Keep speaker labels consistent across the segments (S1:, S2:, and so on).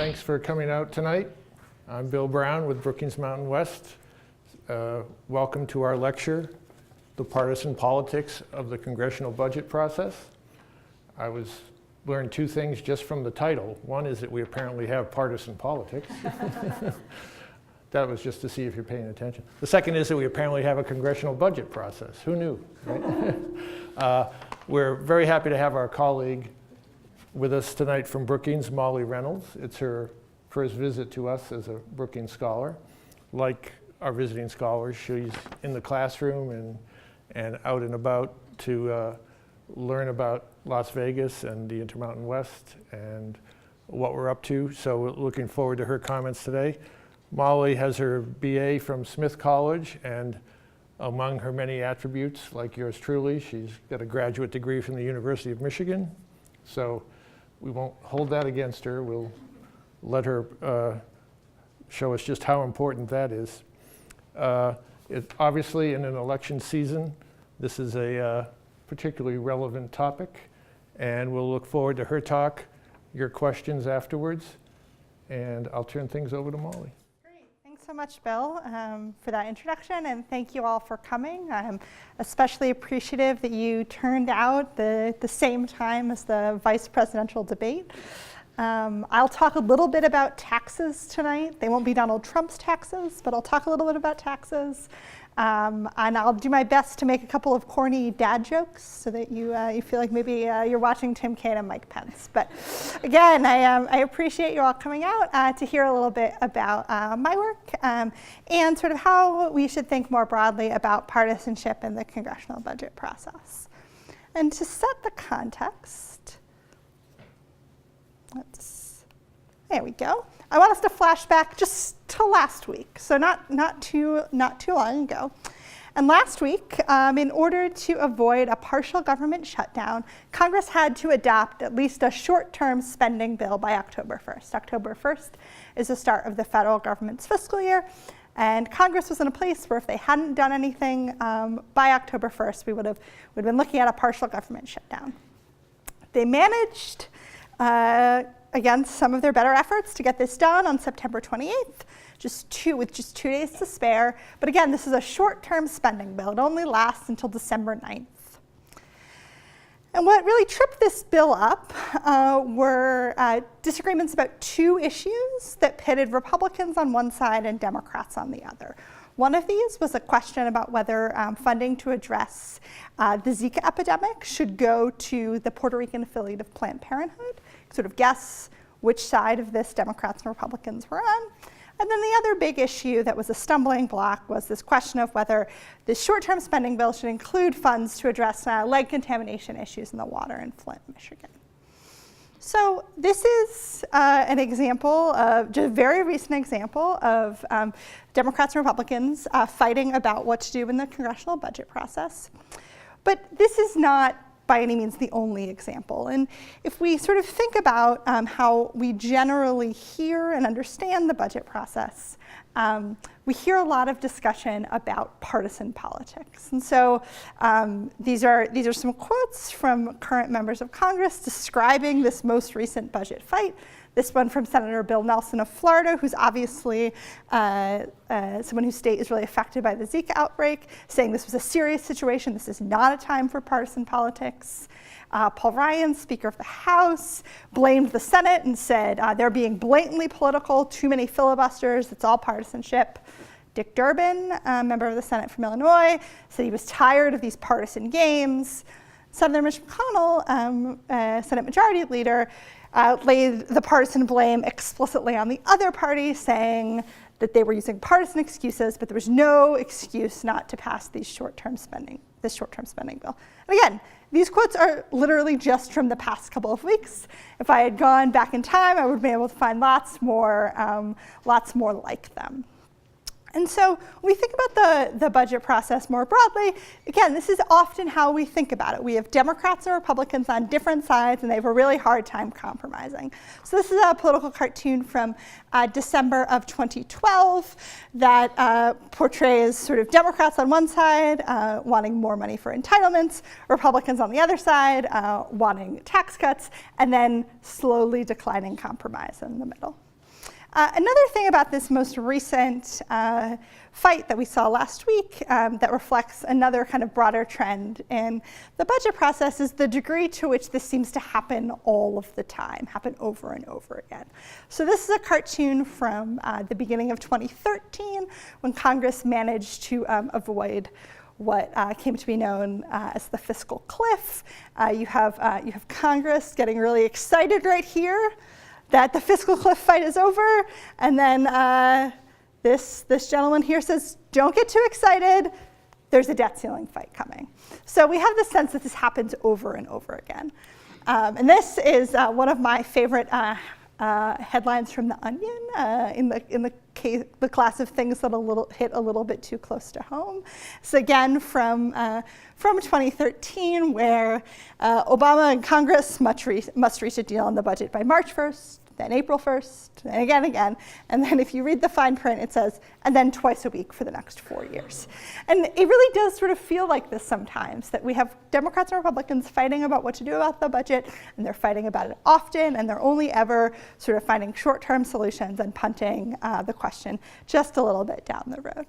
S1: Thanks for coming out tonight. I'm Bill Brown with Brookings Mountain West. Welcome to our lecture, The Partisan Politics of the Congressional Budget Process. I learned two things just from the title. One is that we apparently have partisan politics. That was just to see if you're paying attention. The second is that we apparently have a congressional budget process. Who knew, right? We're very happy to have our colleague with us tonight from Brookings, Molly Reynolds. It's her first visit to us as a Brookings scholar. Like our visiting scholars, she's in the classroom and out and about to learn about Las Vegas and the Intermountain West and what we're up to. So we're looking forward to her comments today. Molly has her BA from Smith College, and among her many attributes, like yours truly, she's got a graduate degree from the University of Michigan. So we won't hold that against her. We'll let her show us just how important that is. Obviously, in an election season, this is a particularly relevant topic, and we'll look forward to her talk, your questions afterwards, and I'll turn things over to Molly.
S2: So much, Bill, for that introduction, and thank you all for coming. I'm especially appreciative that you turned out the same time as the vice presidential debate. I'll talk a little bit about taxes tonight. They won't be Donald Trump's taxes, but I'll talk a little bit about taxes. And I'll do my best to make a couple of corny dad jokes so that you feel like maybe you're watching Tim Kaine and Mike Pence. But again, I appreciate you all coming out to hear a little bit about my work and sort of how we should think more broadly about partisanship in the congressional budget process. And to set the context, there we go. I want us to flash back just to last week, so not too long ago. And last week, in order to avoid a partial government shutdown, Congress had to adopt at least a short-term spending bill by October 1st. October 1st is the start of the federal government's fiscal year, and Congress was in a place where if they hadn't done anything by October 1st, we'd been looking at a partial government shutdown. They managed, against some of their better efforts, to get this done on September 28th, with just 2 days to spare. But again, this is a short-term spending bill. It only lasts until December 9th. And what really tripped this bill up were disagreements about two issues that pitted Republicans on one side and Democrats on the other. One of these was a question about whether funding to address the Zika epidemic should go to the Puerto Rican affiliate of Planned Parenthood. Sort of guess which side of this Democrats and Republicans were on. And then the other big issue that was a stumbling block was this question of whether this short-term spending bill should include funds to address lead contamination issues in the water in Flint, Michigan. So this is an example of, just a very recent example of Democrats and Republicans fighting about what to do in the congressional budget process. But this is not by any means the only example. And if we sort of think about how we generally hear and understand the budget process, we hear a lot of discussion about partisan politics. And so these are some quotes from current members of Congress describing this most recent budget fight. This one from Senator Bill Nelson of Florida, who's obviously someone whose state is really affected by the Zika outbreak, saying this was a serious situation. This is not a time for partisan politics. Paul Ryan, Speaker of the House, blamed the Senate and said they're being blatantly political, too many filibusters, it's all partisanship. Dick Durbin, a member of the Senate from Illinois, said he was tired of these partisan games. Senator Mitch McConnell, Senate Majority Leader, laid the partisan blame explicitly on the other party, saying that they were using partisan excuses, but there was no excuse not to pass this short-term spending bill. And again, these quotes are literally just from the past couple of weeks. If I had gone back in time, I would be able to find lots more like them. And so when we think about the budget process more broadly, again, this is often how we think about it. We have Democrats and Republicans on different sides, and they have a really hard time compromising. So this is a political cartoon from December of 2012 that portrays sort of Democrats on one side wanting more money for entitlements, Republicans on the other side wanting tax cuts, and then slowly declining compromise in the middle. Another thing about this most recent fight that we saw last week that reflects another kind of broader trend in the budget process is the degree to which this seems to happen all of the time, happen over and over again. So this is a cartoon from the beginning of 2013 when Congress managed to avoid what came to be known as the fiscal cliff. You have Congress getting really excited right here that the fiscal cliff fight is over, and then this gentleman here says, don't get too excited, there's a debt ceiling fight coming. So we have the sense that this happens over and over again. And this is one of my favorite headlines from The Onion in the class of things that hit a little bit too close to home. So again, from 2013, where Obama and Congress must reach a deal on the budget by March 1st, then April 1st, and again. And then if you read the fine print, it says, and then twice a week for the next 4 years. And it really does sort of feel like this sometimes, that we have Democrats and Republicans fighting about what to do about the budget, and they're fighting about it often, and they're only ever sort of finding short-term solutions and punting the question just a little bit down the road.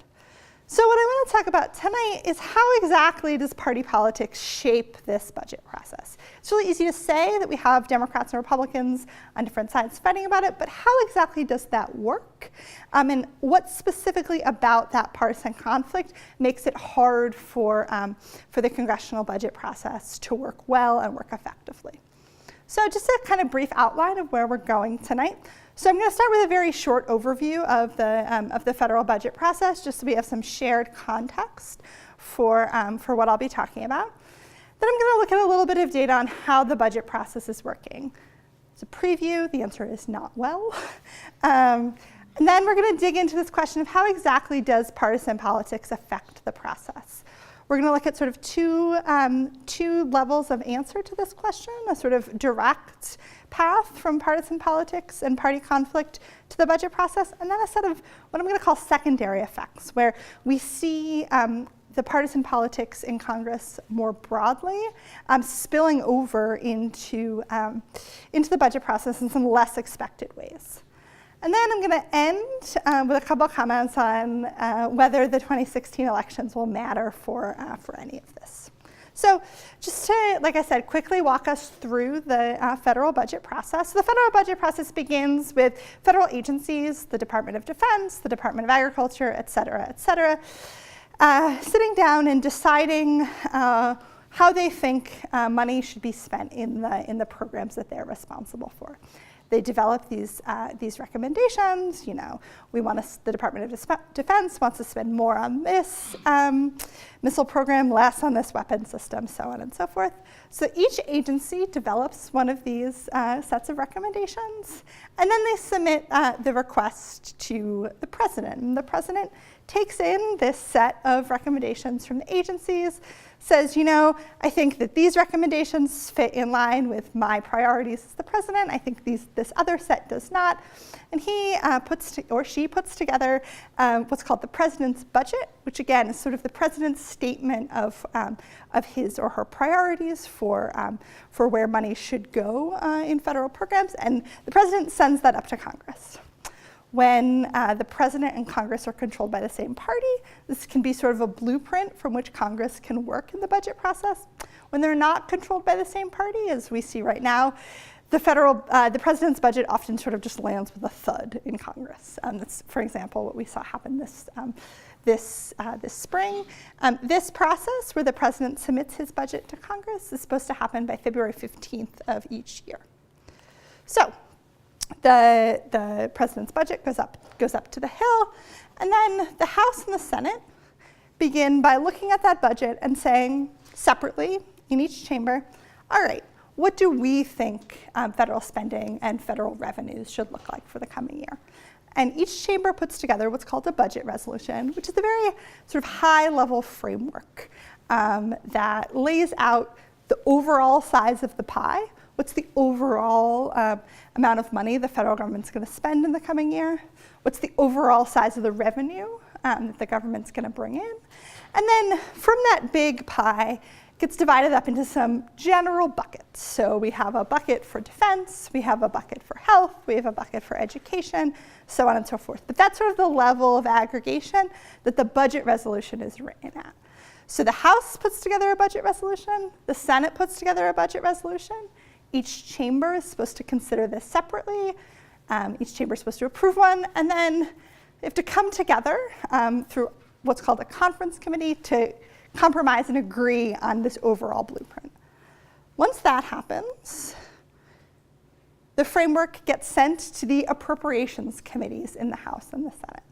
S2: So what I want to talk about tonight is how exactly does party politics shape this budget process? It's really easy to say that we have Democrats and Republicans on different sides fighting about it, but how exactly does that work? And what specifically about that partisan conflict makes it hard for the congressional budget process to work well and work effectively? So just a kind of brief outline of where we're going tonight. So I'm going to start with a very short overview of the federal budget process, just so we have some shared context for what I'll be talking about. Then I'm going to look at a little bit of data on how the budget process is working. It's a preview. The answer is not well. And then we're going to dig into this question of how exactly does partisan politics affect the process. We're going to look at sort of two levels of answer to this question, a sort of direct path from partisan politics and party conflict to the budget process, and then a set of what I'm going to call secondary effects, where we see the partisan politics in Congress more broadly spilling over into the budget process in some less expected ways. And then I'm going to end with a couple of comments on whether the 2016 elections will matter for any of this. So just to, like I said, quickly walk us through the federal budget process. The federal budget process begins with federal agencies, the Department of Defense, the Department of Agriculture, et cetera, sitting down and deciding how they think money should be spent in the programs that they're responsible for. They develop these recommendations. You know, the Department of Defense wants to spend more on this missile program, less on this weapon system, so on and so forth. So each agency develops one of these sets of recommendations, and then they submit the request to the president. And the president takes in this set of recommendations from the agencies, says, you know, I think that these recommendations fit in line with my priorities as the president. I think this other set does not. And he she puts together what's called the president's budget, which again is sort of the president's statement of his or her priorities for where money should go in federal programs. And the president sends that up to Congress. When the president and Congress are controlled by the same party, this can be sort of a blueprint from which Congress can work in the budget process. When they're not controlled by the same party, as we see right now, the president's budget often sort of just lands with a thud in Congress. That's, for example, what we saw happen this spring. This process, where the president submits his budget to Congress, is supposed to happen by February 15th of each year. So the president's budget goes up to the Hill, and then the House and the Senate begin by looking at that budget and saying separately in each chamber, all right, what do we think federal spending and federal revenues should look like for the coming year? And each chamber puts together what's called a budget resolution, which is a very sort of high-level framework that lays out the overall size of the pie. What's the overall amount of money the federal government's going to spend in the coming year? What's the overall size of the revenue that the government's going to bring in? And then from that big pie gets divided up into some general buckets. So we have a bucket for defense, we have a bucket for health, we have a bucket for education, so on and so forth. But that's sort of the level of aggregation that the budget resolution is written at. So the House puts together a budget resolution, the Senate puts together a budget resolution. Each chamber is supposed to consider this separately. Each chamber is supposed to approve one, and then they have to come together through what's called a conference committee to compromise and agree on this overall blueprint. Once that happens, the framework gets sent to the appropriations committees in the House and the Senate.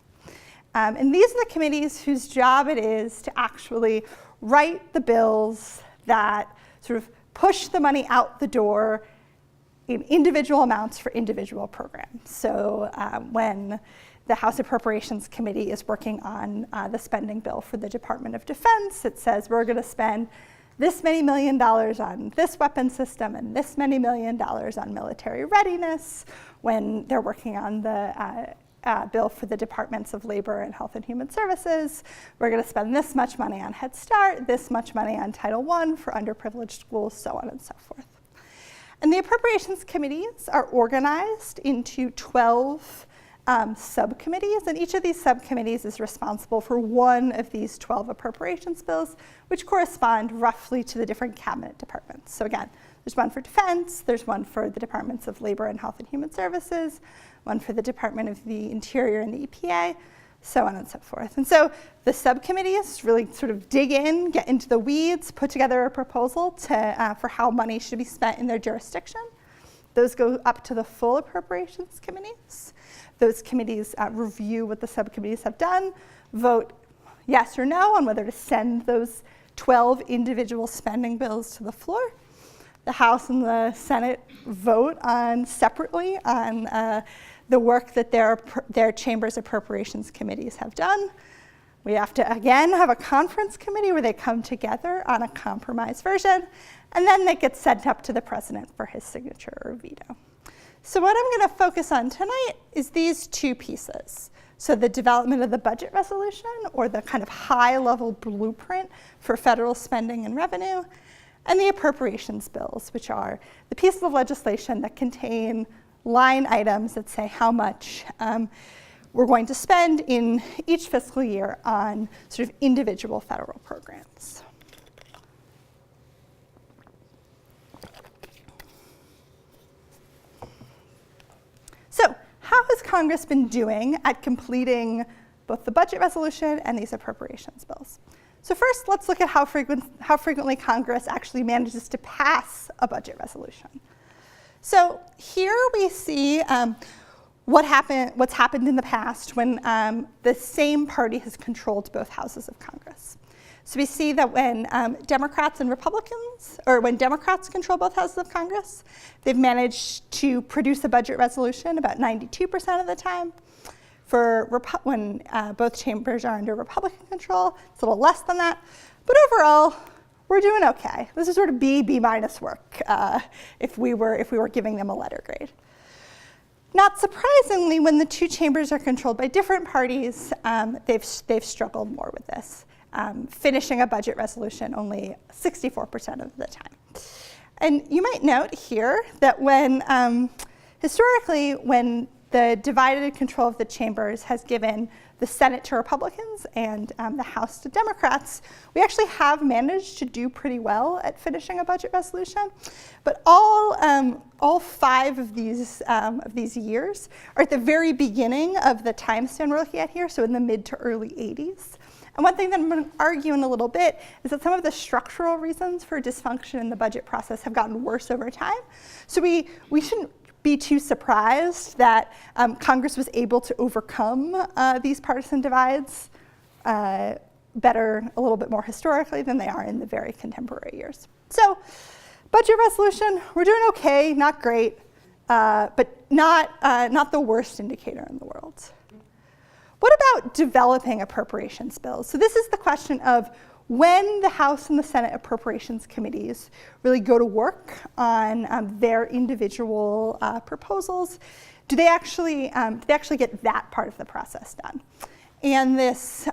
S2: And these are the committees whose job it is to actually write the bills that sort of push the money out the door in individual amounts for individual programs. So when the House Appropriations Committee is working on the spending bill for the Department of Defense, it says we're going to spend this many $1 million on this weapon system and this many $1 million on military readiness. When they're working on the bill for the Departments of Labor and Health and Human Services, we're going to spend this much money on Head Start, this much money on Title I for underprivileged schools, so on and so forth. And the appropriations committees are organized into 12 subcommittees, and each of these subcommittees is responsible for one of these 12 appropriations bills, which correspond roughly to the different cabinet departments. So again, there's one for defense, there's one for the Departments of Labor and Health and Human Services, one for the Department of the Interior and the EPA, so on and so forth. And so the subcommittees really sort of dig in, get into the weeds, put together a proposal for how money should be spent in their jurisdiction. Those go up to the full appropriations committees. Those committees review what the subcommittees have done, vote yes or no on whether to send those 12 individual spending bills to the floor. The House and the Senate vote separately on the work that their chambers' appropriations committees have done. We have to, again, have a conference committee where they come together on a compromise version, and then it gets sent up to the president for his signature or veto. So what I'm going to focus on tonight is these two pieces. So the development of the budget resolution, or the kind of high-level blueprint for federal spending and revenue, and the appropriations bills, which are the pieces of legislation that contain line items that say how much we're going to spend in each fiscal year on sort of individual federal programs. So how has Congress been doing at completing both the budget resolution and these appropriations bills? So first, let's look at how frequently Congress actually manages to pass a budget resolution. So here we see what's happened in the past when the same party has controlled both houses of Congress. So we see that when Democrats and Republicans, or when Democrats control both houses of Congress, they've managed to produce a budget resolution about 92% of the time. When both chambers are under Republican control, it's a little less than that. But overall, we're doing okay. This is sort of B minus work if we were giving them a letter grade. Not surprisingly, when the two chambers are controlled by different parties, they've struggled more with this. Finishing a budget resolution only 64% of the time. And you might note here that historically, when the divided control of the chambers has given the Senate to Republicans and the House to Democrats, we actually have managed to do pretty well at finishing a budget resolution. But all 5 of these years are at the very beginning of the time span we're looking at here, so in the mid to early 80s. And one thing that I'm going to argue in a little bit is that some of the structural reasons for dysfunction in the budget process have gotten worse over time. So we shouldn't be too surprised that Congress was able to overcome these partisan divides a little bit more historically than they are in the very contemporary years. So budget resolution, we're doing okay, not great, but not the worst indicator in the world. What about developing appropriations bills? So this is the question of when the House and the Senate appropriations committees really go to work on their individual proposals, do they actually get that part of the process done? And this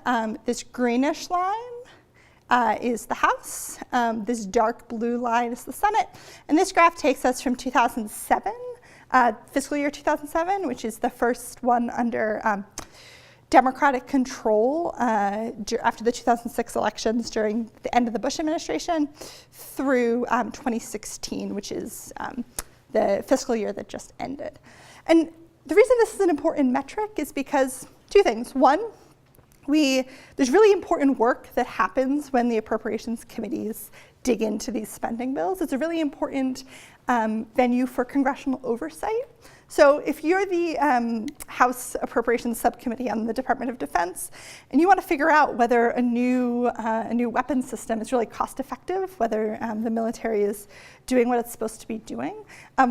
S2: greenish line is the House. This dark blue line is the Senate. And this graph takes us from 2007, fiscal year 2007, which is the first one under Democratic control after the 2006 elections during the end of the Bush administration, through 2016, which is the fiscal year that just ended. And the reason this is an important metric is because two things. One, there's really important work that happens when the appropriations committees dig into these spending bills. It's a really important venue for congressional oversight. So if you're the House Appropriations Subcommittee on the Department of Defense, and you want to figure out whether a new weapons system is really cost effective, whether the military is doing what it's supposed to be doing,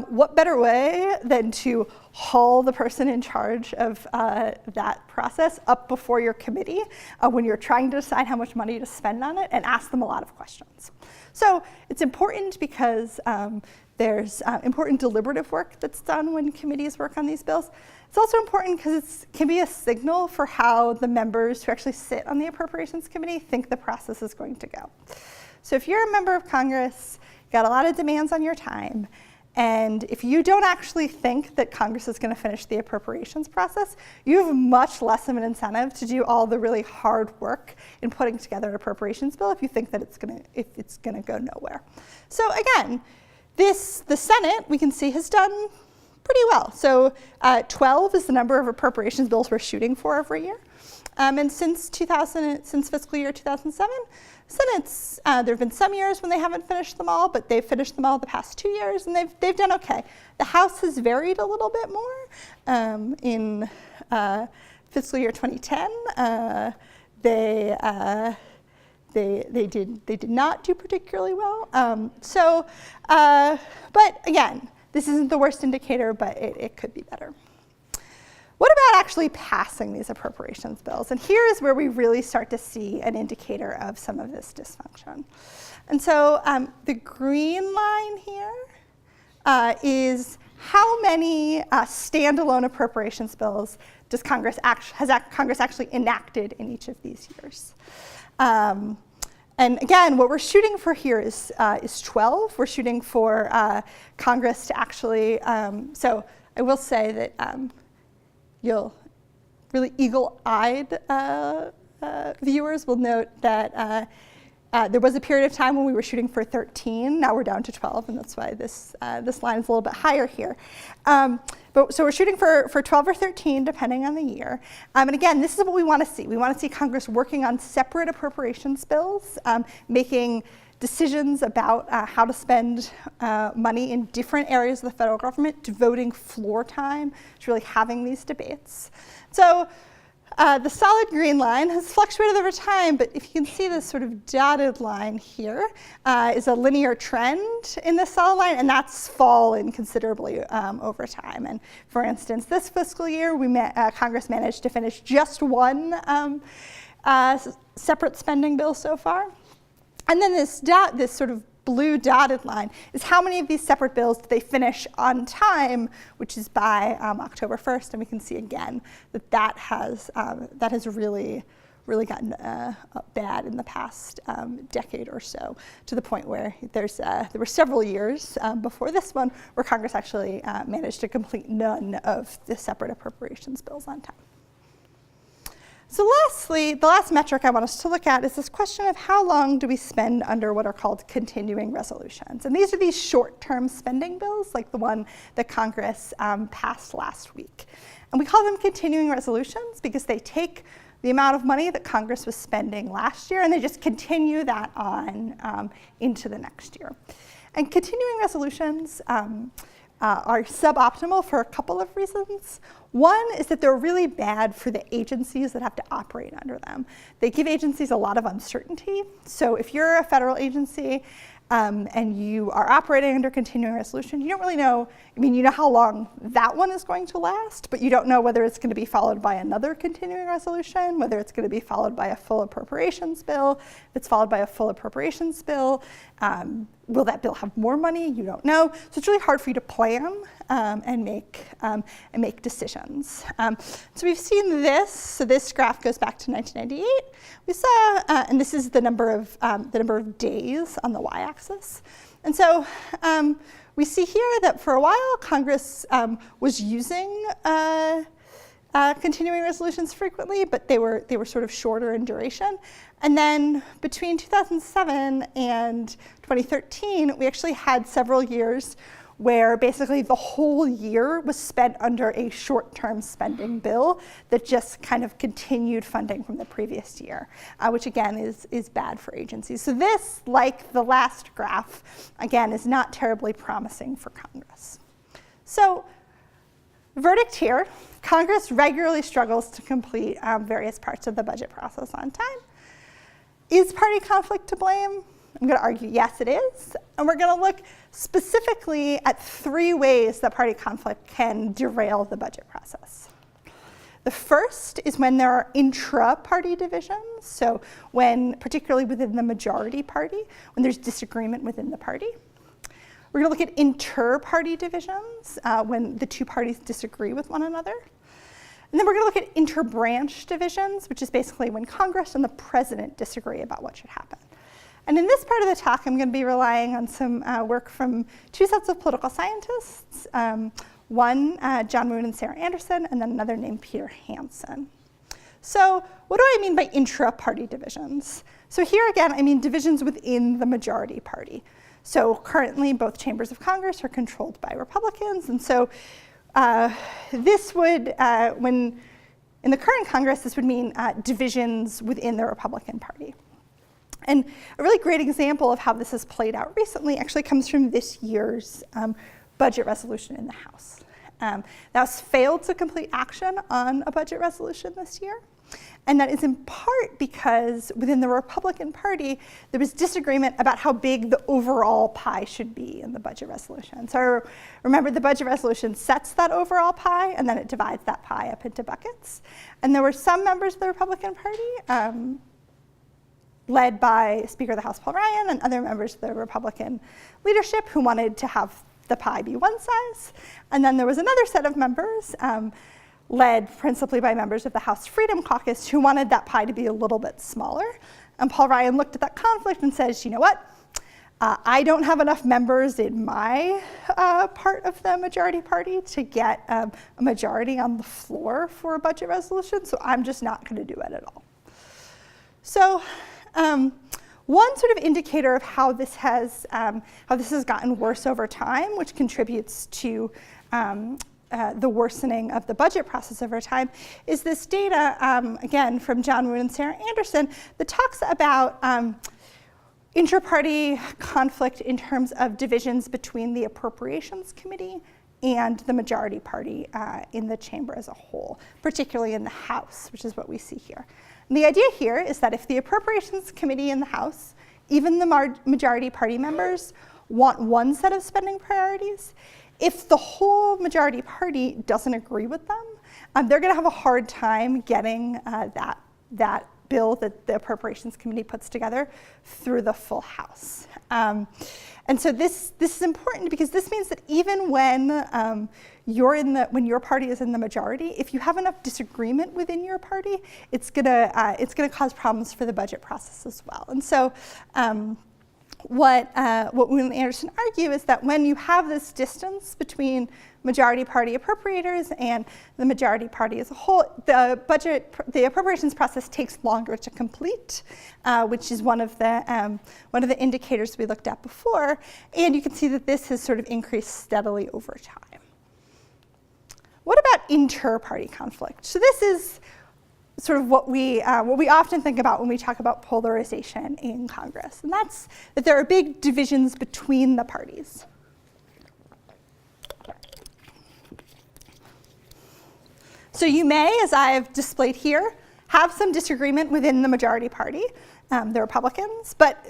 S2: what better way than to haul the person in charge of that process up before your committee when you're trying to decide how much money to spend on it and ask them a lot of questions. So it's important because there's important deliberative work that's done when committees work on these bills. It's also important because it can be a signal for how the members who actually sit on the Appropriations Committee think the process is going to go. So if you're a member of Congress, you've got a lot of demands on your time, and if you don't actually think that Congress is going to finish the appropriations process, you have much less of an incentive to do all the really hard work in putting together an appropriations bill if you think that it's going to go nowhere. So again, the Senate, we can see, has done pretty well. So 12 is the number of appropriations bills we're shooting for every year. And since fiscal year 2007, Senate's, there have been some years when they haven't finished them all, but they've finished them all the past 2 years, and they've done okay. The House has varied a little bit more. In fiscal year 2010, they did not do particularly well. But again, this isn't the worst indicator, but it could be better. What about actually passing these appropriations bills? And here is where we really start to see an indicator of some of this dysfunction. And so the green line here is how many standalone appropriations bills has Congress actually enacted in each of these years. And again, what we're shooting for here is 12. We're shooting for Congress to actually, so I will say that you'll really eagle-eyed viewers will note that there was a period of time when we were shooting for 13. Now we're down to 12, and that's why this line is a little bit higher here. So we're shooting for 12 or 13, depending on the year. And again, this is what we want to see. We want to see Congress working on separate appropriations bills, making decisions about how to spend money in different areas of the federal government, devoting floor time to really having these debates. So the solid green line has fluctuated over time, but if you can see this sort of dotted line here is a linear trend in this solid line, and that's fallen considerably over time. And for instance, this fiscal year, Congress managed to finish just one separate spending bill so far. And then this sort of blue dotted line is how many of these separate bills did they finish on time, which is by October 1st. And we can see again that has really gotten bad in the past decade or so, to the point where there were several years before this one where Congress actually managed to complete none of the separate appropriations bills on time. So lastly, the last metric I want us to look at is this question of how long do we spend under what are called continuing resolutions. And these are these short-term spending bills, like the one that Congress passed last week. And we call them continuing resolutions because they take the amount of money that Congress was spending last year and they just continue that on into the next year. And continuing resolutions are suboptimal for a couple of reasons. One is that they're really bad for the agencies that have to operate under them. They give agencies a lot of uncertainty. So if you're a federal agency and you are operating under continuing resolution, you don't really know, you know how long that one is going to last, but you don't know whether it's going to be followed by another continuing resolution, whether it's going to be followed by a full appropriations bill. If it's followed by a full appropriations bill, will that bill have more money? You don't know. So it's really hard for you to plan and make decisions. So we've seen this. So this graph goes back to 1998. We saw, and this is the number of days on the y-axis. And so we see here that for a while Congress was using continuing resolutions frequently, but they were sort of shorter in duration. And then between 2007 and 2013, we actually had several years where basically the whole year was spent under a short-term spending bill that just kind of continued funding from the previous year, which again is bad for agencies. So this, like the last graph, again, is not terribly promising for Congress. So verdict here, Congress regularly struggles to complete various parts of the budget process on time. Is party conflict to blame? I'm going to argue yes, it is. And we're going to look specifically at 3 ways that party conflict can derail the budget process. The first is when there are intra-party divisions, so when, particularly within the majority party, when there's disagreement within the party. We're going to look at inter-party divisions, when the 2 parties disagree with one another. And then we're going to look at inter-branch divisions, which is basically when Congress and the president disagree about what should happen. And in this part of the talk, I'm going to be relying on some work from 2 sets of political scientists, one, John Moon and Sarah Anderson, and then another named Peter Hansen. So what do I mean by intra-party divisions? So here again, I mean divisions within the majority party. So currently, both chambers of Congress are controlled by Republicans, and so this would, when in the current Congress, this would mean divisions within the Republican Party. And a really great example of how this has played out recently actually comes from this year's budget resolution in the House. The House failed to complete action on a budget resolution this year. And that is in part because within the Republican Party, there was disagreement about how big the overall pie should be in the budget resolution. So remember, the budget resolution sets that overall pie, and then it divides that pie up into buckets. And there were some members of the Republican Party, led by Speaker of the House Paul Ryan and other members of the Republican leadership who wanted to have the pie be one size. And then there was another set of members, led principally by members of the House Freedom Caucus, who wanted that pie to be a little bit smaller. And Paul Ryan looked at that conflict and says, you know what? I don't have enough members in my part of the majority party to get a majority on the floor for a budget resolution, so I'm just not going to do it at all. So one sort of indicator of how this has gotten worse over time, which contributes to the worsening of the budget process over time, is this data, again, from John Moon and Sarah Anderson, that talks about inter-party conflict in terms of divisions between the Appropriations Committee and the majority party in the chamber as a whole, particularly in the House, which is what we see here. And the idea here is that if the Appropriations Committee in the House, even the majority party members, want one set of spending priorities, if the whole majority party doesn't agree with them, they're going to have a hard time getting that bill that the Appropriations Committee puts together through the full House. And so this is important because this means that even when when your party is in the majority, if you have enough disagreement within your party, it's gonna cause problems for the budget process as well. And so what Moon and Anderson argue is that when you have this distance between majority party appropriators and the majority party as a whole, the appropriations process takes longer to complete, which is one of the indicators we looked at before. And you can see that this has sort of increased steadily over time. What about inter-party conflict? So this is sort of what we often think about when we talk about polarization in Congress, and that's that there are big divisions between the parties. So you may, as I've displayed here, have some disagreement within the majority party, the Republicans, but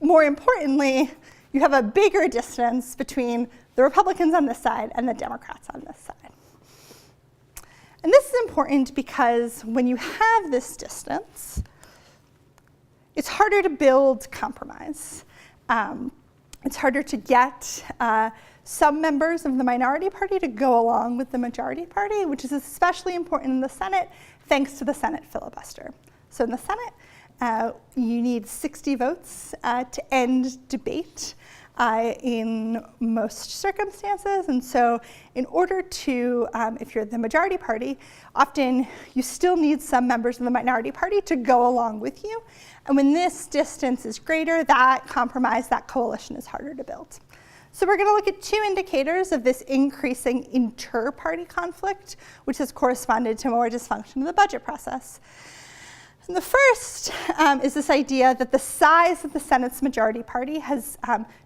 S2: more importantly, you have a bigger distance between the Republicans on this side and the Democrats on this side. And this is important because when you have this distance, it's harder to build compromise. It's harder to get some members of the minority party to go along with the majority party, which is especially important in the Senate, thanks to the Senate filibuster. So in the Senate, you need 60 votes to end debate in most circumstances. And so in order to, if you're the majority party, often you still need some members of the minority party to go along with you. And when this distance is greater, that compromise, that coalition is harder to build. So we're going to look at two indicators of this increasing inter-party conflict, which has corresponded to more dysfunction in the budget process. And the first is this idea that the size of the Senate's majority party has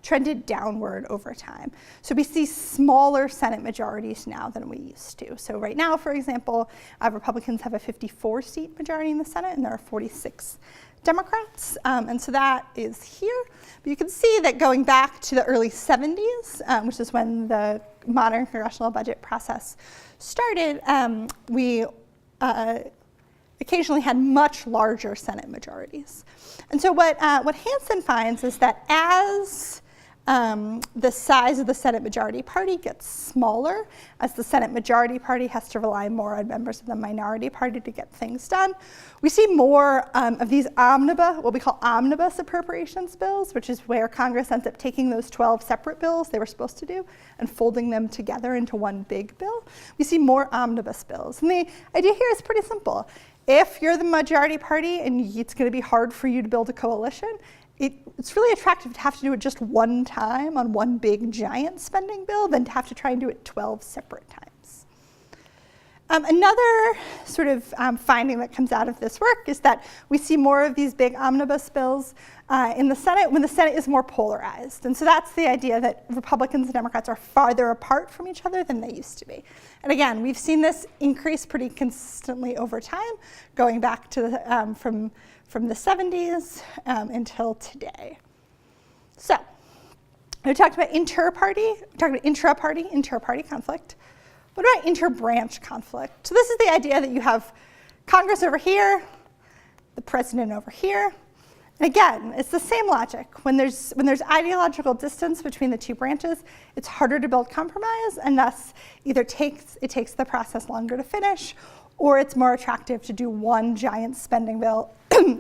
S2: trended downward over time. So we see smaller Senate majorities now than we used to. So right now, for example, Republicans have a 54-seat majority in the Senate, and there are 46 Democrats, and so that is here. But you can see that going back to the early 70s, which is when the modern congressional budget process started, we occasionally had much larger Senate majorities. And so what Hansen finds is that as the size of the Senate majority party gets smaller, as the Senate majority party has to rely more on members of the minority party to get things done, we see more of these what we call omnibus appropriations bills, which is where Congress ends up taking those 12 separate bills they were supposed to do and folding them together into one big bill. We see more omnibus bills. And the idea here is pretty simple. If you're the majority party and it's going to be hard for you to build a coalition, it's really attractive to have to do it just one time on one big giant spending bill than to have to try and do it 12 separate times. Another sort of finding that comes out of this work is that we see more of these big omnibus bills in the Senate when the Senate is more polarized. And so that's the idea that Republicans and Democrats are farther apart from each other than they used to be. And again, we've seen this increase pretty consistently over time, going back to the, from the 70s until today. So we talked about inter-party conflict. What about inter-branch conflict? So this is the idea that you have Congress over here, the president over here. And again, it's the same logic. When there's ideological distance between the two branches, it's harder to build compromise, and thus either it takes the process longer to finish, or it's more attractive to do one giant spending bill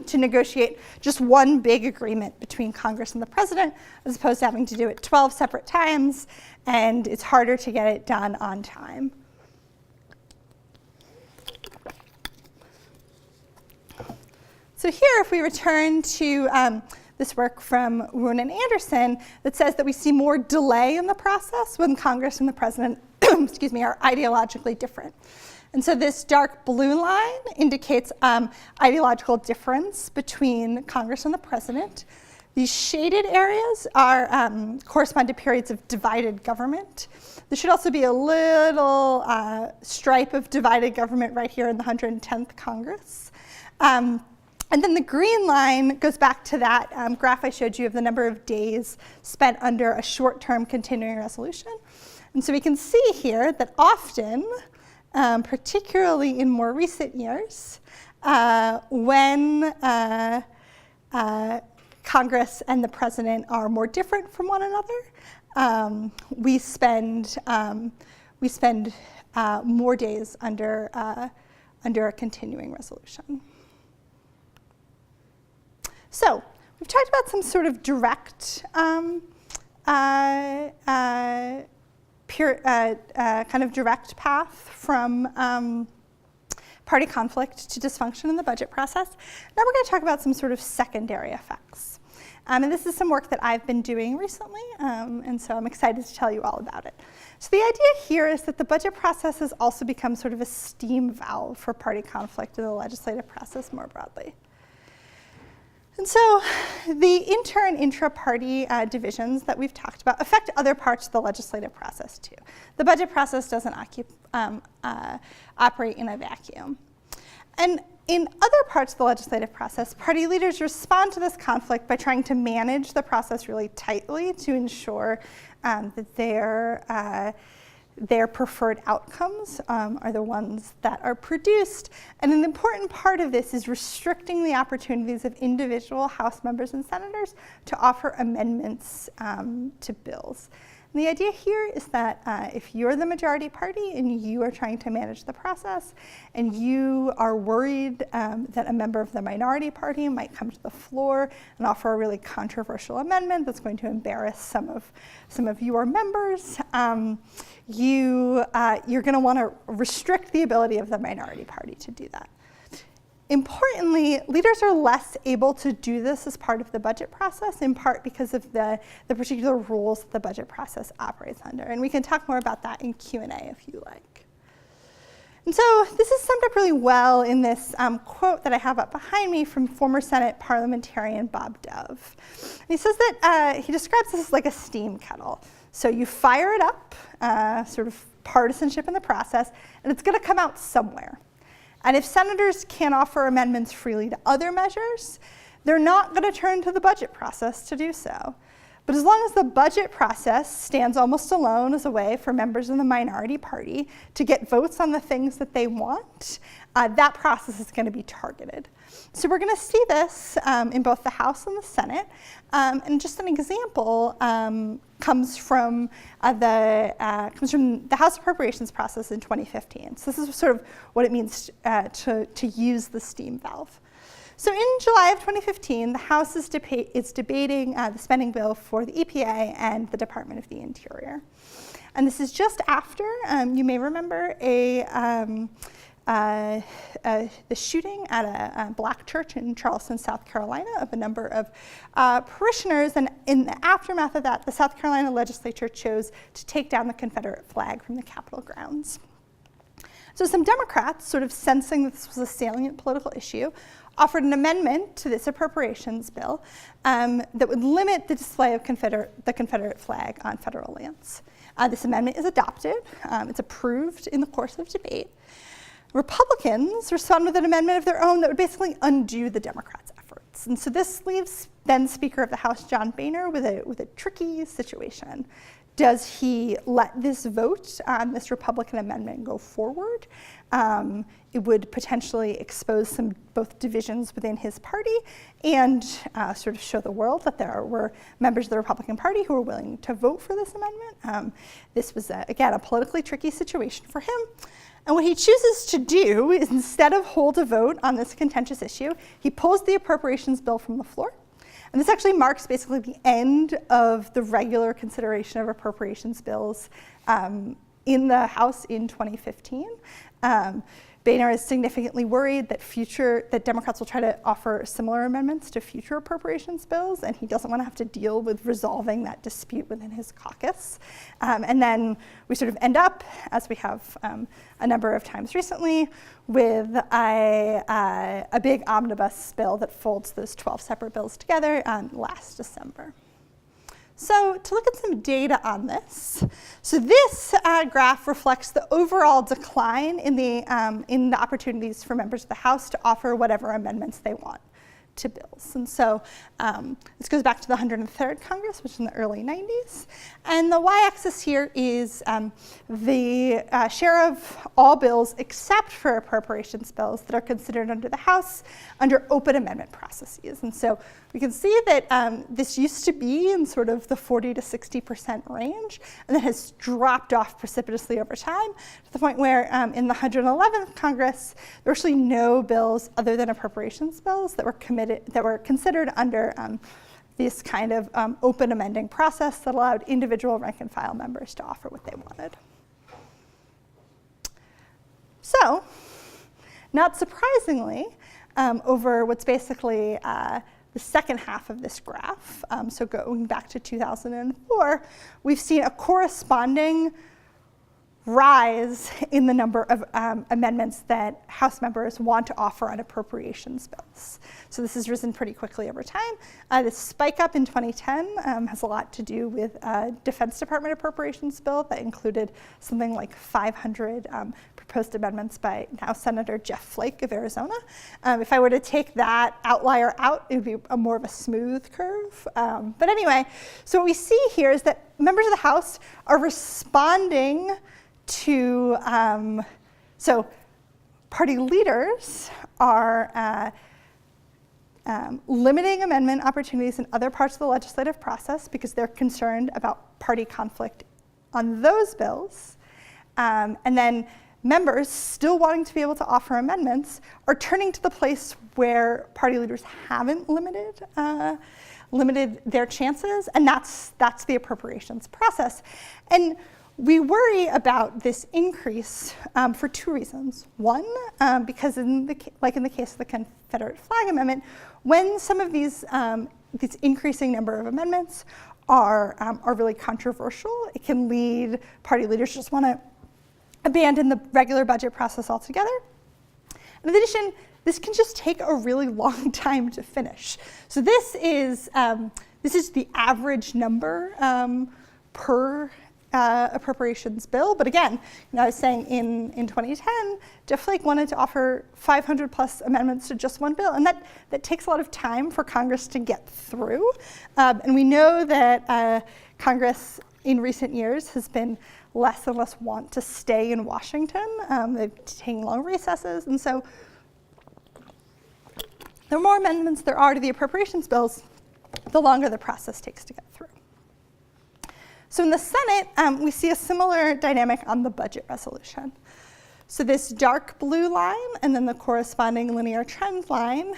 S2: to negotiate just one big agreement between Congress and the president, as opposed to having to do it 12 separate times, and it's harder to get it done on time. So here, if we return to this work from Woon and Anderson that says that we see more delay in the process when Congress and the president excuse me, are ideologically different. And so this dark blue line indicates ideological difference between Congress and the president. These shaded areas correspond to periods of divided government. There should also be a little stripe of divided government right here in the 110th Congress. And then the green line goes back to that graph I showed you of the number of days spent under a short-term continuing resolution. And so we can see here that often, particularly in more recent years, when Congress and the president are more different from one another, we spend more days under a continuing resolution. So we've talked about some sort of direct kind of direct path from party conflict to dysfunction in the budget process. Now we're going to talk about some sort of secondary effects. And this is some work that I've been doing recently, and so I'm excited to tell you all about it. So the idea here is that the budget process has also become sort of a steam valve for party conflict in the legislative process more broadly. And so the inter and intra-party divisions that we've talked about affect other parts of the legislative process too. The budget process doesn't operate in a vacuum. And in other parts of the legislative process, party leaders respond to this conflict by trying to manage the process really tightly to ensure that their preferred outcomes are the ones that are produced. And an important part of this is restricting the opportunities of individual House members and senators to offer amendments to bills. And the idea here is that if you're the majority party and you are trying to manage the process and you are worried that a member of the minority party might come to the floor and offer a really controversial amendment that's going to embarrass some of your members, you're going to want to restrict the ability of the minority party to do that. Importantly, leaders are less able to do this as part of the budget process, in part because of the particular rules that the budget process operates under. And we can talk more about that in Q&A if you like. And so this is summed up really well in this quote that I have up behind me from former Senate parliamentarian Bob Dove. And he says that, he describes this as like a steam kettle. So you fire it up, sort of partisanship in the process, and it's going to come out somewhere. And if senators can't offer amendments freely to other measures, they're not going to turn to the budget process to do so. But as long as the budget process stands almost alone as a way for members of the minority party to get votes on the things that they want, that process is going to be targeted. So we're going to see this in both the House and the Senate. And just an example comes from the House Appropriations process in 2015. So this is sort of what it means to use the steam valve. So in July of 2015, the House is debating the spending bill for the EPA and the Department of the Interior. And this is just after, you may remember, the shooting at a black church in Charleston, South Carolina, of a number of parishioners. And in the aftermath of that, the South Carolina legislature chose to take down the Confederate flag from the Capitol grounds. So some Democrats, sort of sensing that this was a salient political issue, offered an amendment to this appropriations bill that would limit the display of the Confederate flag on federal lands. This amendment is adopted. It's approved in the course of debate. Republicans respond with an amendment of their own that would basically undo the Democrats' efforts. And so this leaves then Speaker of the House John Boehner with a tricky situation. Does he let this vote on this Republican amendment go forward? It would potentially expose both divisions within his party and sort of show the world that there were members of the Republican Party who were willing to vote for this amendment. This was, again, a politically tricky situation for him. And what he chooses to do is, instead of hold a vote on this contentious issue, he pulls the appropriations bill from the floor. And this actually marks basically the end of the regular consideration of appropriations bills in the House in 2015. Boehner is significantly worried that Democrats will try to offer similar amendments to future appropriations bills, and he doesn't want to have to deal with resolving that dispute within his caucus. And then we sort of end up, as we have a number of times recently, with a big omnibus bill that folds those 12 separate bills together last December. So to look at some data on this, so this graph reflects the overall decline in the opportunities for members of the House to offer whatever amendments they want to bills. And so this goes back to the 103rd Congress, which is in the early 90s. And the y-axis here is the share of all bills except for appropriations bills that are considered under the House under open amendment processes. And so we can see that this used to be in sort of the 40 to 60% range, and then has dropped off precipitously over time to the point where in the 111th Congress, there were actually no bills other than appropriations bills that were considered under this kind of open amending process that allowed individual rank and file members to offer what they wanted. So, not surprisingly, over what's basically the second half of this graph, so going back to 2004, we've seen a corresponding rise in the number of amendments that House members want to offer on appropriations bills. So this has risen pretty quickly over time. This spike up in 2010 has a lot to do with a Defense Department appropriations bill that included something like 500 proposed amendments by now Senator Jeff Flake of Arizona. If I were to take that outlier out, it would be more of a smooth curve. But anyway, so what we see here is that members of the House are responding to, so party leaders are limiting amendment opportunities in other parts of the legislative process because they're concerned about party conflict on those bills. And then members still wanting to be able to offer amendments are turning to the place where party leaders haven't limited their chances, and that's the appropriations process. And we worry about this increase for two reasons. One, because like in the case of the Confederate flag amendment, when some of these increasing number of amendments are really controversial, it can lead party leaders to just want to abandon the regular budget process altogether. In addition, this can just take a really long time to finish. So this is the average number per appropriations bill. But again, I was saying in 2010, Jeff Flake wanted to offer 500 plus amendments to just one bill, and that takes a lot of time for Congress to get through. And we know that Congress in recent years has been less and less want to stay in Washington. They're taking long recesses, and so the more amendments there are to the appropriations bills, the longer the process takes to get through. So in the Senate, we see a similar dynamic on the budget resolution. So this dark blue line and then the corresponding linear trend line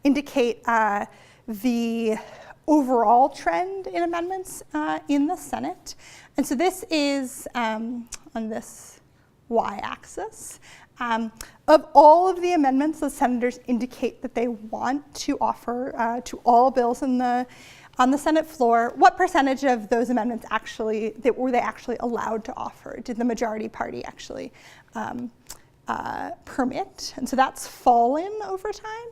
S2: indicate the overall trend in amendments in the Senate. And so this is on this y-axis. Of all of the amendments the senators indicate that they want to offer to all bills on the Senate floor, what percentage of those amendments were they actually allowed to offer? Did the majority party actually permit? And so that's fallen over time.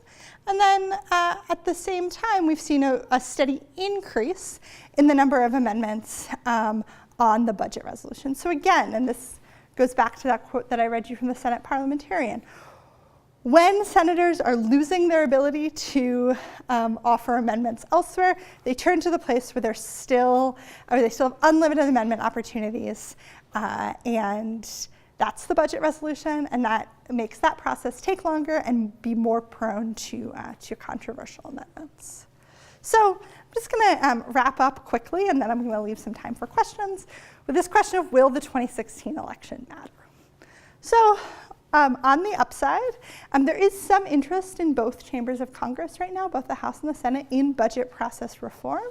S2: And then at the same time, we've seen a steady increase in the number of amendments on the budget resolution. So again, and this goes back to that quote that I read you from the Senate parliamentarian. When senators are losing their ability to offer amendments elsewhere, they turn to the place where they still have unlimited amendment opportunities, and that's the budget resolution, and that makes that process take longer and be more prone to controversial amendments. So I'm just going to wrap up quickly, and then I'm going to leave some time for questions with this question of, will the 2016 election matter? So on the upside, there is some interest in both chambers of Congress right now, both the House and the Senate, in budget process reform.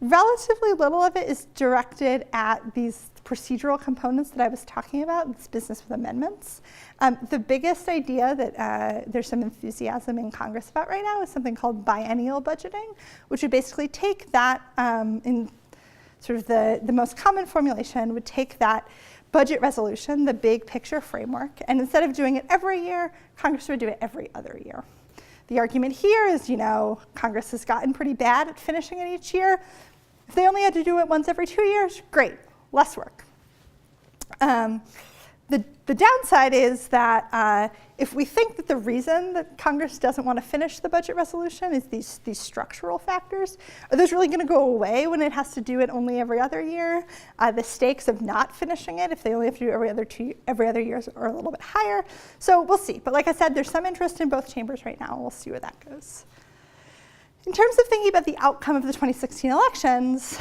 S2: Relatively little of it is directed at these procedural components that I was talking about, this business with amendments. The biggest idea that there's some enthusiasm in Congress about right now is something called biennial budgeting, which would basically take that, in sort of the most common formulation, would take that budget resolution, the big picture framework, and instead of doing it every year, Congress would do it every other year. The argument here is, Congress has gotten pretty bad at finishing it each year. If they only had to do it once every 2 years, great, less work. The downside is that if we think that the reason that Congress doesn't want to finish the budget resolution is these structural factors, are those really going to go away when it has to do it only every other year? The stakes of not finishing it, if they only have to do it every other year, are a little bit higher. So we'll see. But like I said, there's some interest in both chambers right now, and we'll see where that goes. In terms of thinking about the outcome of the 2016 elections,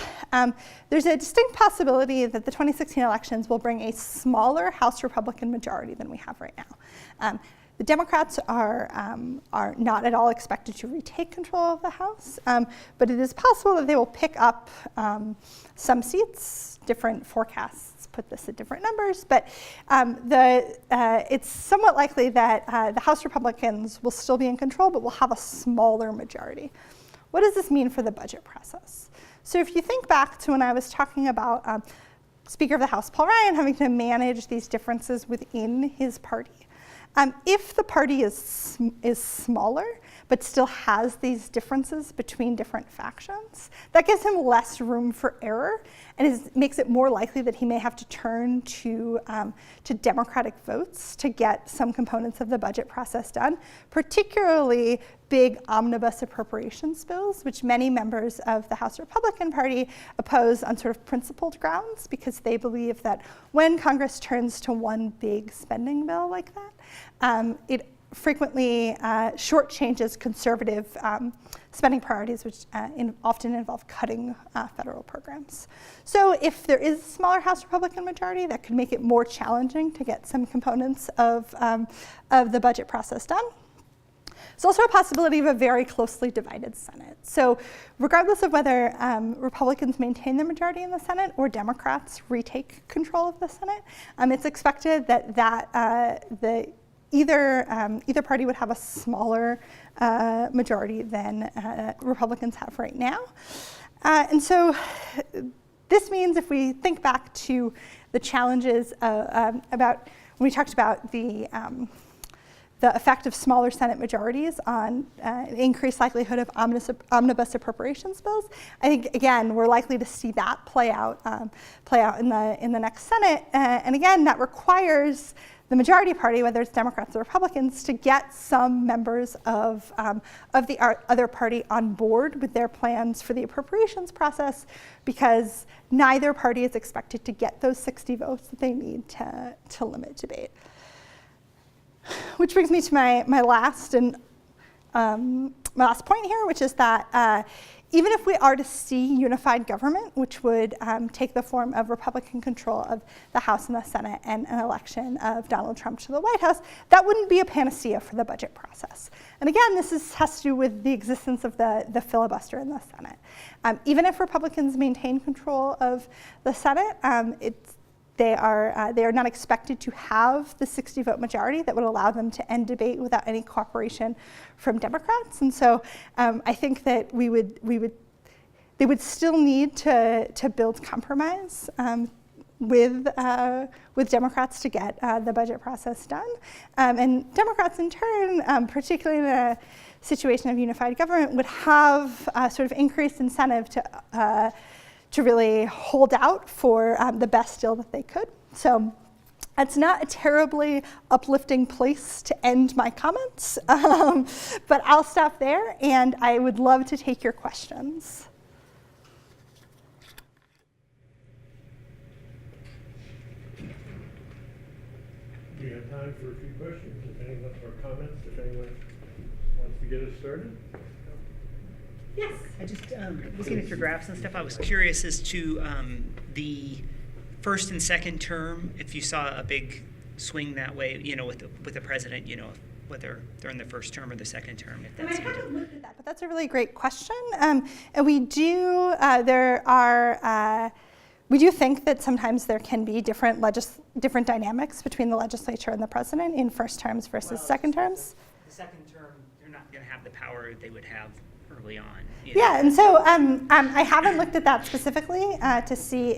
S2: there's a distinct possibility that the 2016 elections will bring a smaller House Republican majority than we have right now. The Democrats are not at all expected to retake control of the House, but it is possible that they will pick up some seats. Different forecasts put this at different numbers, but it's somewhat likely that the House Republicans will still be in control, but will have a smaller majority. What does this mean for the budget process? So if you think back to when I was talking about Speaker of the House Paul Ryan having to manage these differences within his party, If the party is smaller, but still has these differences between different factions, that gives him less room for error and makes it more likely that he may have to turn to Democratic votes to get some components of the budget process done, particularly big omnibus appropriations bills, which many members of the House Republican Party oppose on sort of principled grounds, because they believe that when Congress turns to one big spending bill like that, it frequently shortchanges conservative spending priorities, which often involve cutting federal programs. So if there is a smaller House Republican majority, that could make it more challenging to get some components of the budget process done. There's also a possibility of a very closely divided Senate. So regardless of whether Republicans maintain the majority in the Senate or Democrats retake control of the Senate, it's expected that either party would have a smaller majority than Republicans have right now. And so this means, if we think back to the challenges about when we talked about the effect of smaller Senate majorities on increased likelihood of omnibus appropriations bills, I think, again, we're likely to see that play out in the next Senate. And again, that requires the majority party, whether it's Democrats or Republicans, to get some members of the other party on board with their plans for the appropriations process, because neither party is expected to get those 60 votes that they need to limit debate. Which brings me to my last point here, which is that even if we are to see unified government, which would take the form of Republican control of the House and the Senate and an election of Donald Trump to the White House, that wouldn't be a panacea for the budget process. And again, this has to do with the existence of the filibuster in the Senate. Even if Republicans maintain control of the Senate, they are not expected to have the 60-vote majority that would allow them to end debate without any cooperation from Democrats. And so I think that they would still need to build compromise with Democrats to get the budget process done. And Democrats, in turn, particularly in a situation of unified government, would have sort of increased incentive to really hold out for the best deal that they could. So it's not a terribly uplifting place to end my comments, but I'll stop there, and I would love to take your questions.
S1: We have time for a few questions, if anyone, or comments, if anyone wants to get us started.
S3: Yes. I just, looking at your graphs and stuff, I was curious as to the first and second term, if you saw a big swing that way, with the president, whether they're in the first term or the second term. If that's
S2: I haven't looked at that, but that's a really great question. And we do, we do think that sometimes there can be different dynamics between the legislature and the president in first terms versus second terms.
S3: The second term, they're not going to have the power they would have early on.
S2: Yeah, and so I haven't looked at that specifically to see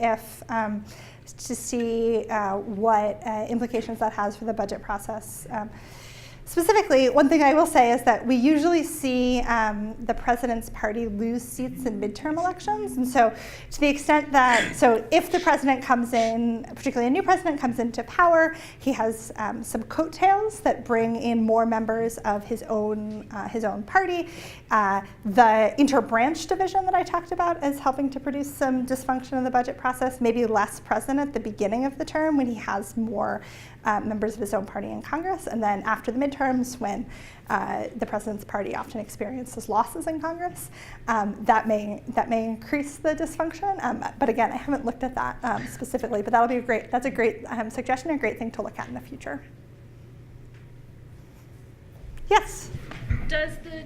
S2: what implications that has for the budget process. Specifically, one thing I will say is that we usually see the president's party lose seats in midterm elections. And so to the extent that, so if the president comes in, particularly a new president comes into power, he has some coattails that bring in more members of his own party. The interbranch division that I talked about is helping to produce some dysfunction in the budget process, maybe less present at the beginning of the term when he has more members of his own party in Congress, and then after the midterms, when the president's party often experiences losses in Congress, that may increase the dysfunction. But again, I haven't looked at that specifically, but that'll be that's a great suggestion and a great thing to look at in the future. Yes?
S4: Does the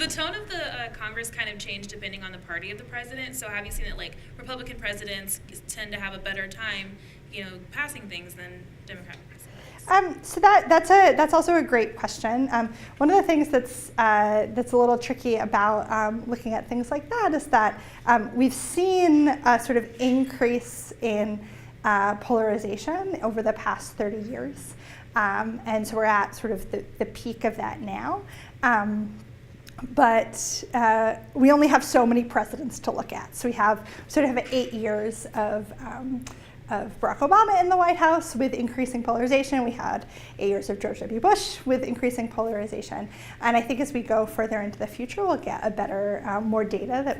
S4: tone of the Congress kind of change depending on the party of the president? So have you seen that Republican presidents tend to have a better time, passing things than Democratic presidents?
S2: So that's also a great question. One of the things that's a little tricky about looking at things like that is that we've seen a sort of increase in polarization over the past 30 years. And so we're at sort of the peak of that now. But we only have so many presidents to look at. So we sort of have 8 years of Barack Obama in the White House with increasing polarization. We had 8 years of George W. Bush with increasing polarization. And I think as we go further into the future, we'll get a better, more data that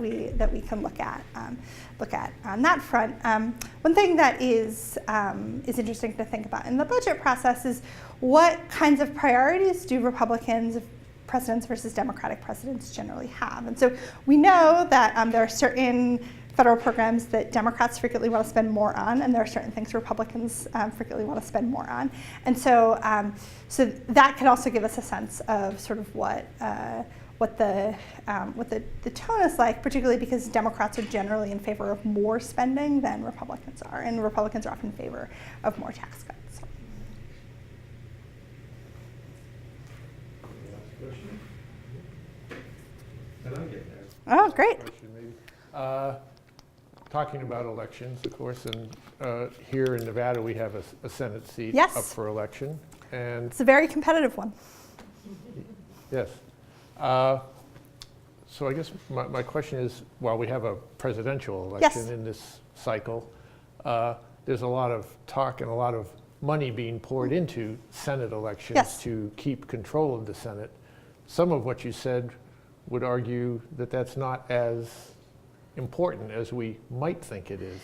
S2: we can look at on that front. One thing that is interesting to think about in the budget process is what kinds of priorities do Republicans presidents versus Democratic presidents generally have. And so we know that there are certain federal programs that Democrats frequently want to spend more on, and there are certain things Republicans frequently want to spend more on. And so, so that can also give us a sense of sort of what the tone is like, particularly because Democrats are generally in favor of more spending than Republicans are, and Republicans are often in favor of more tax cuts.
S1: Can I get there?
S2: Oh, great.
S1: Talking about elections, of course, and here in Nevada we have a Senate seat
S2: Yes.
S1: up for election. And
S2: It's a very competitive one.
S1: yes. So I guess my question is, while we have a presidential election
S2: Yes.
S1: in this cycle, there's a lot of talk and a lot of money being poured into Senate elections
S2: Yes.
S1: to keep control of the Senate. Some of what you said would argue that that's not as important as we might think it is.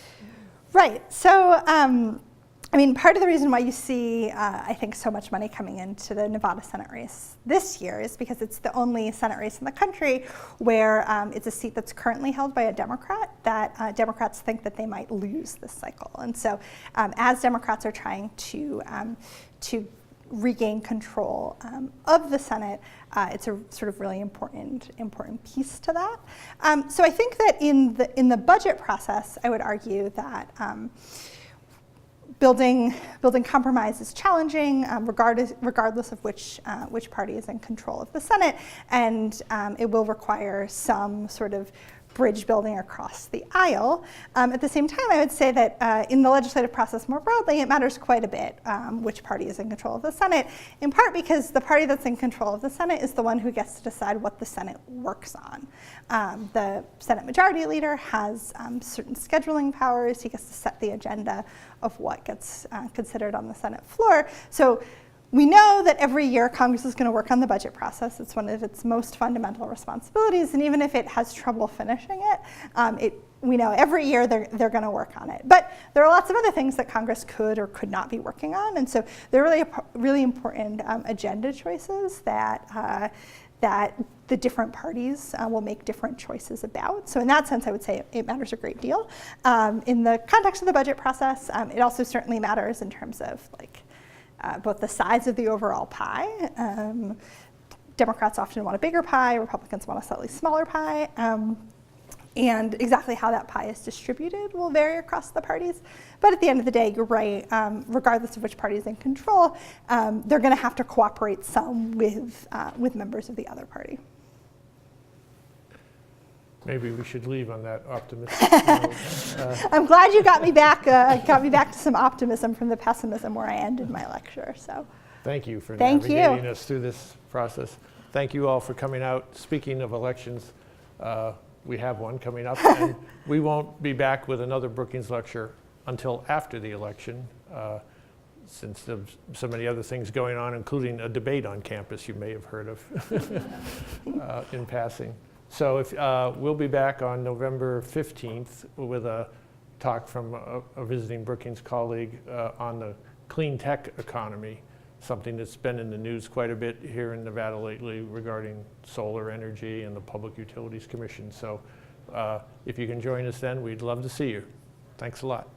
S2: Right. So, I mean, part of the reason why you see, I think, so much money coming into the Nevada Senate race this year is because it's the only Senate race in the country where it's a seat that's currently held by a Democrat that Democrats think that they might lose this cycle. And so, as Democrats are trying to regain control of the Senate, it's a sort of really important piece to that. So I think that in the budget process, I would argue that building compromise is challenging, regardless of which party is in control of the Senate, and it will require some sort of bridge building across the aisle. At the same time, I would say that in the legislative process more broadly, it matters quite a bit which party is in control of the Senate, in part because the party that's in control of the Senate is the one who gets to decide what the Senate works on. The Senate Majority Leader has certain scheduling powers. He gets to set the agenda of what gets considered on the Senate floor. So we know that every year Congress is going to work on the budget process. It's one of its most fundamental responsibilities, and even if it has trouble finishing it, we know every year they're going to work on it. But there are lots of other things that Congress could or could not be working on, and so they're really important agenda choices that the different parties will make different choices about. So in that sense, I would say it matters a great deal. In the context of the budget process, it also certainly matters in terms of both the size of the overall pie. Democrats often want a bigger pie, Republicans want a slightly smaller pie. And exactly how that pie is distributed will vary across the parties. But at the end of the day, you're right, regardless of which party is in control, they're going to have to cooperate some with members of the other party.
S1: Maybe we should leave on that optimistic note.
S2: I'm glad you got me back to some optimism from the pessimism where I ended my lecture. So,
S1: Thank you for
S2: Thank you.
S1: navigating us through this process. Thank you all for coming out. Speaking of elections, we have one coming up, and we won't be back with another Brookings lecture until after the election, since there's so many other things going on, including a debate on campus you may have heard of in passing. So if, we'll be back on November 15th with a talk from a visiting Brookings colleague on the clean tech economy, something that's been in the news quite a bit here in Nevada lately regarding solar energy and the Public Utilities Commission. So if you can join us then, we'd love to see you. Thanks a lot.